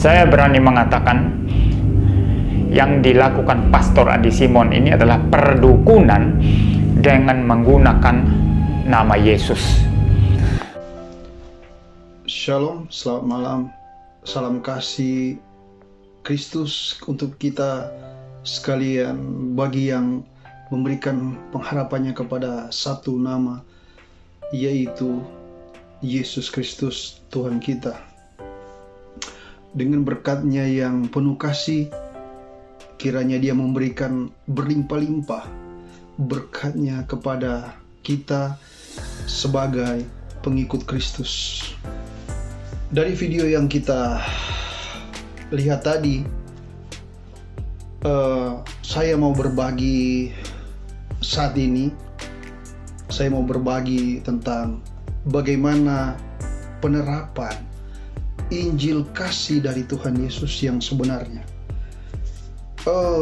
Saya berani mengatakan yang dilakukan Pastor Adi Simon ini adalah perdukunan dengan menggunakan nama Yesus. Shalom, selamat malam. Salam kasih Kristus untuk kita sekalian, bagi yang memberikan pengharapannya kepada satu nama, yaitu Yesus Kristus Tuhan kita. Dengan berkat-Nya yang penuh kasih, kiranya Dia memberikan berlimpah-limpah berkat-Nya kepada kita sebagai pengikut Kristus. Dari video yang kita lihat tadi, saya mau berbagi saat ini. Saya mau berbagi tentang bagaimana penerapan Injil kasih dari Tuhan Yesus yang sebenarnya.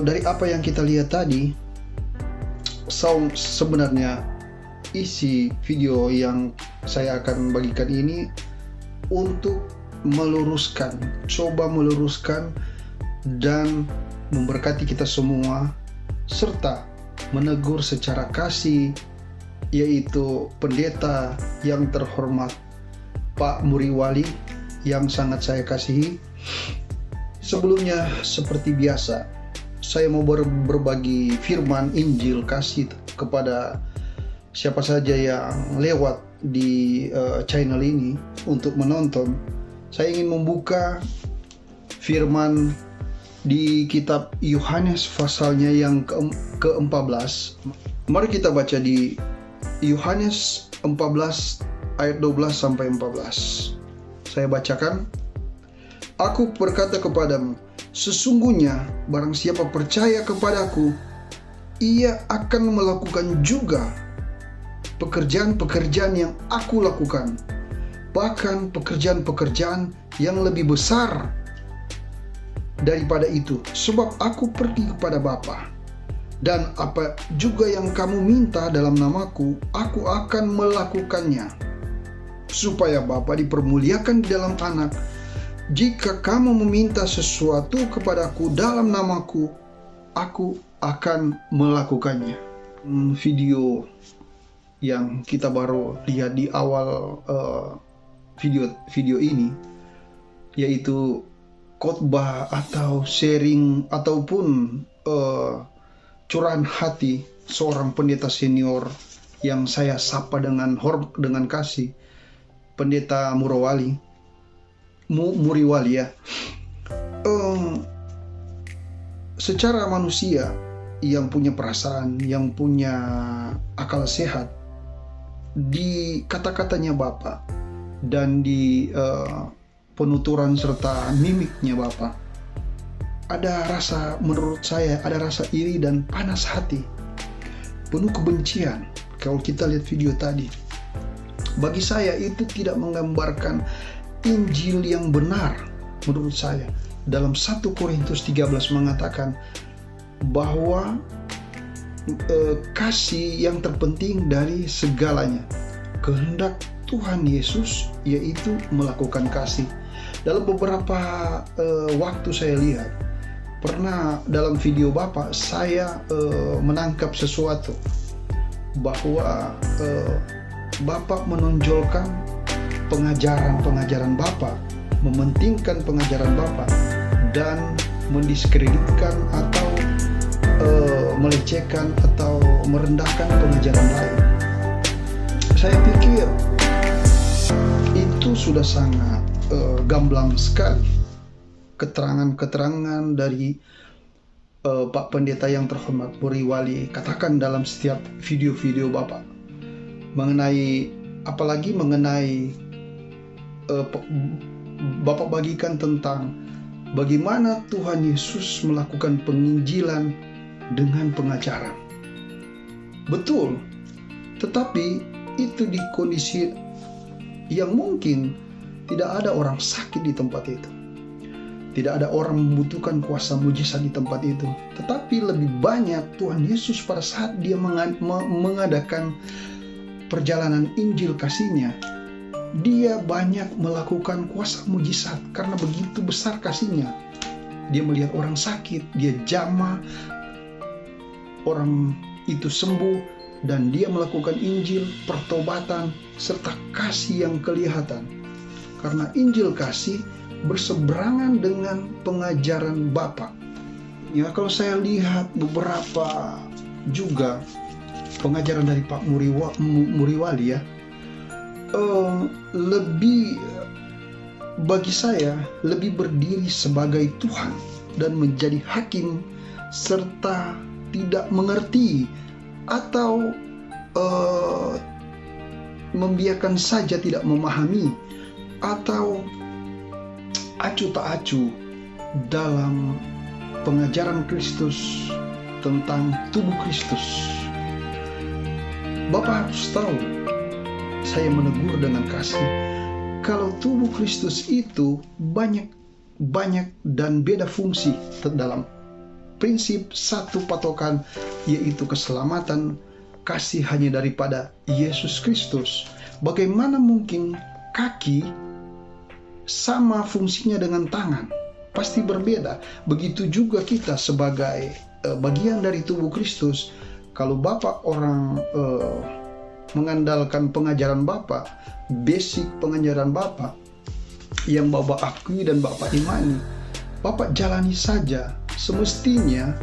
Dari apa yang kita lihat tadi, sebenarnya isi video yang saya akan bagikan ini untuk coba meluruskan dan memberkati kita semua, serta menegur secara kasih, yaitu pendeta yang terhormat Pak Muriwali yang sangat saya kasihi. Sebelumnya, seperti biasa, saya mau berbagi firman Injil kasih kepada siapa saja yang lewat di channel ini untuk menonton. Saya ingin membuka firman di kitab Yohanes pasalnya yang ke-14. Mari kita baca di Yohanes 14 ayat 12 sampai 14. Saya bacakan. Aku berkata kepadamu, sesungguhnya barang siapa percaya kepadaku, ia akan melakukan juga pekerjaan-pekerjaan yang aku lakukan, bahkan pekerjaan-pekerjaan yang lebih besar daripada itu, sebab aku pergi kepada Bapa. Dan apa juga yang kamu minta dalam namaku, aku akan melakukannya, supaya Bapa dipermuliakan di dalam Anak. Jika kamu meminta sesuatu kepadaku dalam namaku, aku akan melakukannya. Video yang kita baru lihat di awal video ini, yaitu khotbah atau sharing ataupun curahan hati seorang pendeta senior yang saya sapa dengan kasih, Pendeta Muriwali ya. Secara manusia yang punya perasaan, yang punya akal sehat, di kata-katanya Bapa dan di penuturan serta mimiknya Bapa, ada rasa, menurut saya ada rasa iri dan panas hati, penuh kebencian. Kalau kita lihat video tadi, bagi saya itu tidak menggambarkan Injil yang benar. Menurut saya, dalam 1 Korintus 13 mengatakan bahwa kasih yang terpenting dari segalanya, kehendak Tuhan Yesus yaitu melakukan kasih. Dalam beberapa waktu saya lihat, pernah dalam video Bapak saya menangkap sesuatu, bahwa Bapak menonjolkan pengajaran Bapak, mementingkan pengajaran Bapak, dan mendiskreditkan atau melecehkan atau merendahkan pengajaran lain. Saya pikir itu sudah sangat gamblang sekali keterangan dari Pak Pendeta yang terhormat Muriwali katakan dalam setiap video-video Bapak mengenai, apalagi mengenai Bapak bagikan tentang bagaimana Tuhan Yesus melakukan penginjilan dengan pengajaran. Betul, tetapi itu di kondisi yang mungkin tidak ada orang sakit di tempat itu, tidak ada orang membutuhkan kuasa mujizat di tempat itu, tetapi lebih banyak Tuhan Yesus pada saat Dia mengadakan perjalanan Injil kasih-Nya, dia banyak melakukan kuasa mujizat karena begitu besar kasihnya. Dia melihat orang sakit, dia jamah orang itu sembuh, dan dia melakukan Injil, pertobatan, serta kasih yang kelihatan. Karena Injil kasih berseberangan dengan pengajaran Bapa. Ya, kalau saya lihat beberapa juga pengajaran dari Pak Muriwali ya, lebih bagi saya lebih berdiri sebagai Tuhan dan menjadi hakim, serta tidak mengerti atau membiarkan saja tidak memahami atau acuh tak acuh dalam pengajaran Kristus tentang tubuh Kristus. Bapak harus tahu, saya menegur dengan kasih, kalau tubuh Kristus itu banyak dan beda fungsi dalam prinsip satu patokan, yaitu keselamatan kasih hanya daripada Yesus Kristus. Bagaimana mungkin kaki sama fungsinya dengan tangan? Pasti berbeda. Begitu juga kita sebagai bagian dari tubuh Kristus. Kalau Bapak orang mengandalkan pengajaran Bapak, basic pengajaran Bapak yang Bapak akui dan Bapak imani, Bapak jalani saja. Semestinya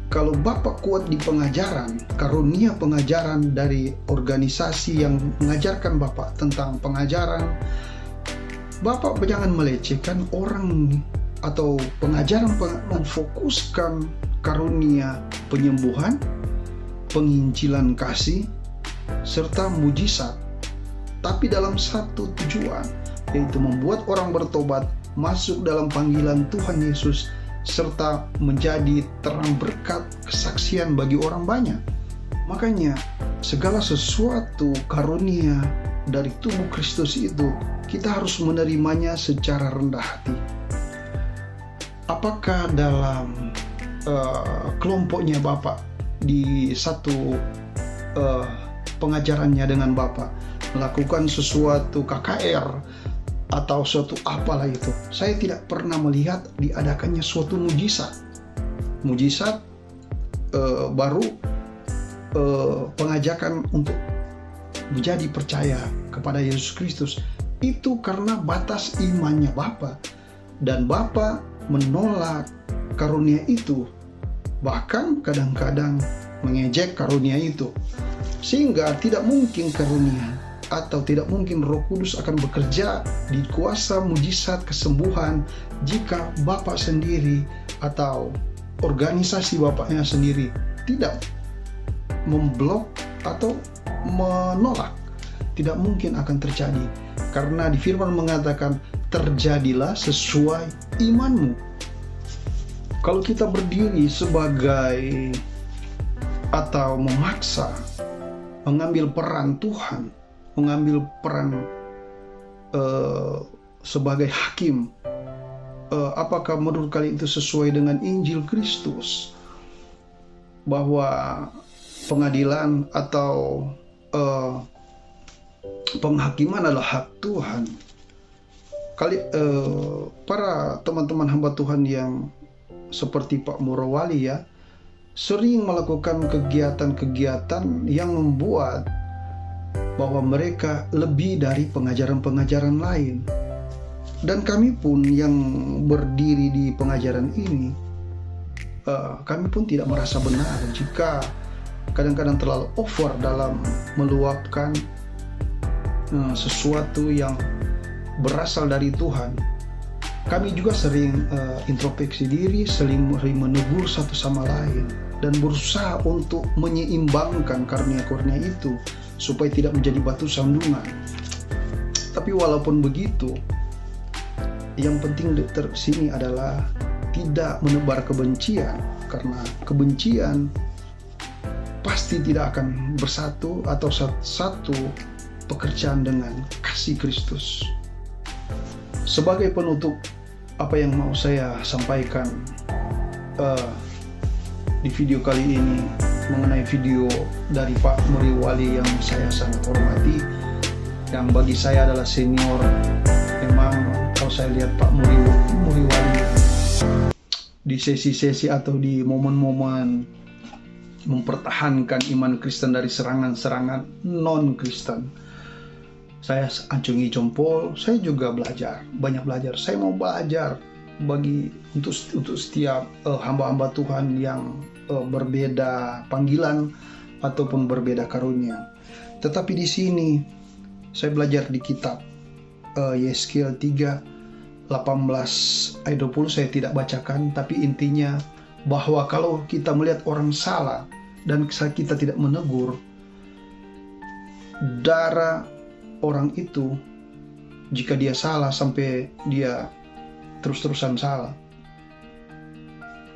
kalau Bapak kuat di pengajaran, karunia pengajaran dari organisasi yang mengajarkan Bapak tentang pengajaran, Bapak jangan melecehkan orang atau pengajaran, memfokuskan karunia penyembuhan, penginjilan kasih, serta mujizat, tapi dalam satu tujuan, yaitu membuat orang bertobat, masuk dalam panggilan Tuhan Yesus, serta menjadi terang berkat kesaksian bagi orang banyak. Makanya segala sesuatu karunia dari tubuh Kristus itu kita harus menerimanya secara rendah hati. Apakah dalam kelompoknya Bapak di satu pengajarannya dengan Bapak melakukan sesuatu KKR atau suatu apalah itu, saya tidak pernah melihat diadakannya suatu mujizat baru pengajakan untuk menjadi percaya kepada Yesus Kristus. Itu karena batas imannya Bapak, dan Bapak menolak karunia itu, bahkan kadang-kadang mengejek karunia itu, sehingga tidak mungkin karunia atau tidak mungkin Roh Kudus akan bekerja di kuasa mujizat kesembuhan jika Bapak sendiri atau organisasi Bapaknya sendiri tidak memblok atau menolak. Tidak mungkin akan terjadi, karena di firman mengatakan terjadilah sesuai imanmu. Kalau kita berdiri sebagai atau memaksa mengambil peran Tuhan, mengambil peran sebagai hakim, apakah menurut kalian itu sesuai dengan Injil Kristus, bahwa pengadilan atau penghakiman adalah hak Tuhan? Para teman-teman hamba Tuhan yang seperti Pak Murawali ya, sering melakukan kegiatan-kegiatan yang membuat bahwa mereka lebih dari pengajaran-pengajaran lain. Dan kami pun yang berdiri di pengajaran ini, kami pun tidak merasa benar jika kadang-kadang terlalu over dalam meluapkan sesuatu yang berasal dari Tuhan. Kami juga sering introspeksi diri, sering menegur satu sama lain, dan berusaha untuk menyeimbangkan karunia-karunia itu supaya tidak menjadi batu sandungan. Tapi walaupun begitu, yang penting di sini adalah tidak menebar kebencian, karena kebencian pasti tidak akan bersatu atau satu pekerjaan dengan kasih Kristus. Sebagai penutup, apa yang mau saya sampaikan di video kali ini mengenai video dari Pak Muriwali yang saya sangat hormati, yang bagi saya adalah senior. Memang kalau saya lihat Pak Muriwali di sesi-sesi atau di momen-momen mempertahankan iman Kristen dari serangan-serangan non-Kristen, saya acungi jempol. Saya juga banyak belajar. Saya mau belajar untuk setiap hamba-hamba Tuhan yang berbeda panggilan ataupun berbeda karunia. Tetapi di sini saya belajar di kitab Yeskiel 3 18 ayat 20, saya tidak bacakan, tapi intinya bahwa kalau kita melihat orang salah dan kita tidak menegur, darah orang itu, jika dia salah sampai dia terus-terusan salah,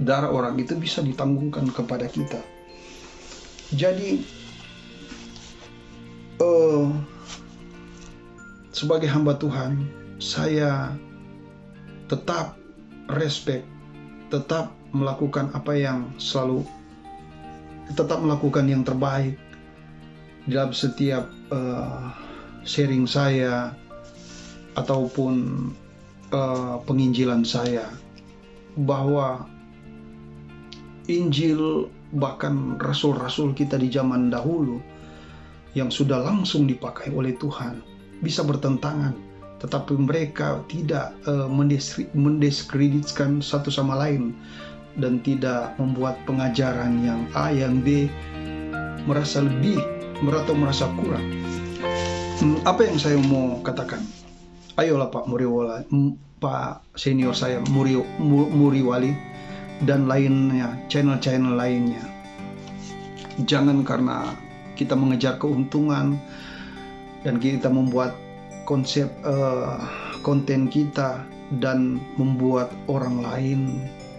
darah orang itu bisa ditanggungkan kepada kita. Jadi sebagai hamba Tuhan, saya tetap respect, tetap melakukan tetap melakukan yang terbaik dalam setiap sharing saya ataupun penginjilan saya, bahwa Injil bahkan rasul-rasul kita di zaman dahulu yang sudah langsung dipakai oleh Tuhan bisa bertentangan, tetapi mereka tidak mendiskreditkan satu sama lain dan tidak membuat pengajaran yang A yang B merasa lebih atau merasa kurang. Apa yang saya mau katakan? Ayolah Pak Muriwali, Pak senior saya Muriwali dan lainnya, channel-channel lainnya. Jangan karena kita mengejar keuntungan dan kita membuat konsep konten kita dan membuat orang lain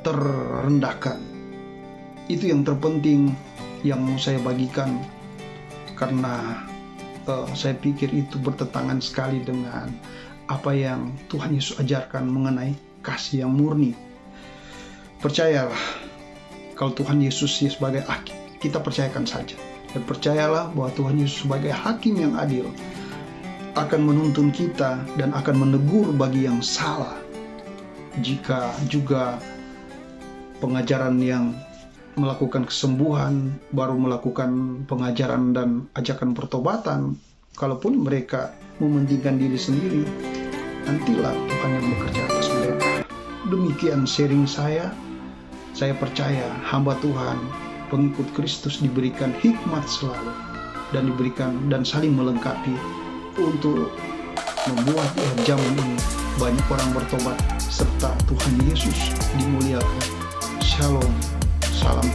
terrendahkan. Itu yang terpenting yang mau saya bagikan, karena saya pikir itu bertentangan sekali dengan apa yang Tuhan Yesus ajarkan mengenai kasih yang murni. Percayalah, kalau Tuhan Yesus sebagai hakim, kita percayakan saja. Dan percayalah bahwa Tuhan Yesus sebagai hakim yang adil akan menuntun kita dan akan menegur bagi yang salah. Jika juga pengajaran yang melakukan kesembuhan baru melakukan pengajaran dan ajakan pertobatan, kalaupun mereka mementingkan diri sendiri, nantilah Tuhan yang bekerja atas mereka. Demikian sharing saya. Saya percaya hamba Tuhan, pengikut Kristus diberikan hikmat selalu dan diberikan dan saling melengkapi untuk membuat zaman ini banyak orang bertobat serta Tuhan Yesus dimuliakan. Shalom, salam